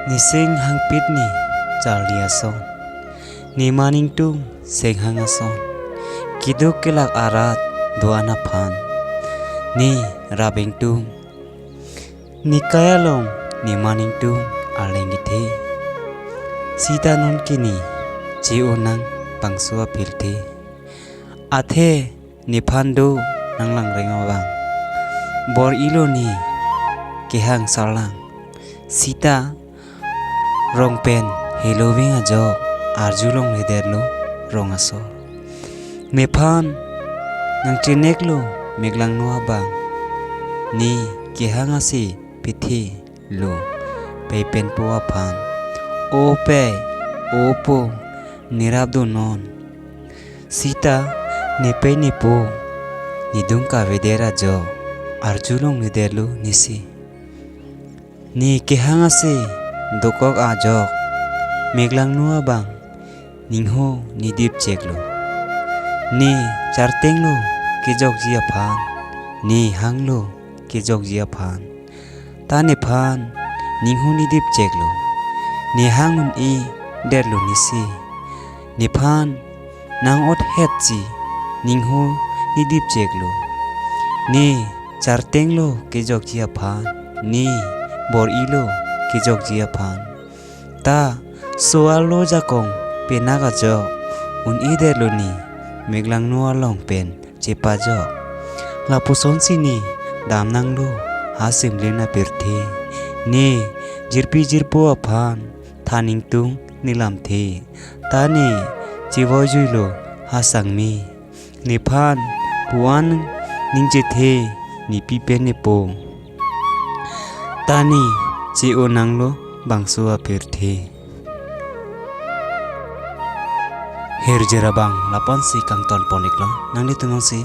Nising hang pitni charlia son. Ni maning tung seng hanga son. Kiduk kelak arat doana phan. Ni rabeng tung. Ni kaya long ni maning tung aleng githe. Sita non kini ci unang pangsua pilthe. Athe ni phandu nang lang rengawang. Bor ilo ni kehang salang. Sita rong pen helowing ajok arjulong lederlo rong aso. Mephan nang trineklo meglang noa bang. Ni kehang asi pithi lo pei pen poa phan. O pe opo nirabdo non. Sita nepe nepo nidung ka vedera jo arjulong lederlo nisi. Ni kehang asi dokok ajok meglang nuwa bang ningho nidip cheklo. Ni chartenglo kejok jia phan. Ni hanglo kejok jia phan. Tane phan ningho nidip cheklo. Ni hangun i derlo nisi. Ni phan nang ot hetchi ningho nidip cheklo. Ni chartenglo kejok jia phan. Ni bor ilo kejok jia phan. Ta soal lo jakong penaga jok un ide lo ni meglang noa long pen cepa jok. Lapuson sini dam nang lo hasim lena pirthe. Ni jirpi jirpo aphan thaning tung nilam the. Ta ni civoy juilo hasang mi. Ni phan puan ningje the ni pipen ni po. Ta ni ci unang lo bangsua pirthe. Herjera bang lapon si kang ton poniklo nangli tumong si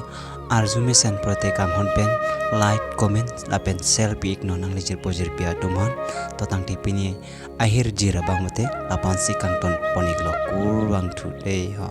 arjume sen prote kang hon pen like comment lapen share pi ikno nangli jirpo jirpia tumon totang tipini ahir jira bang mate lapon si kang ton poniklo kurwang thu dei ha.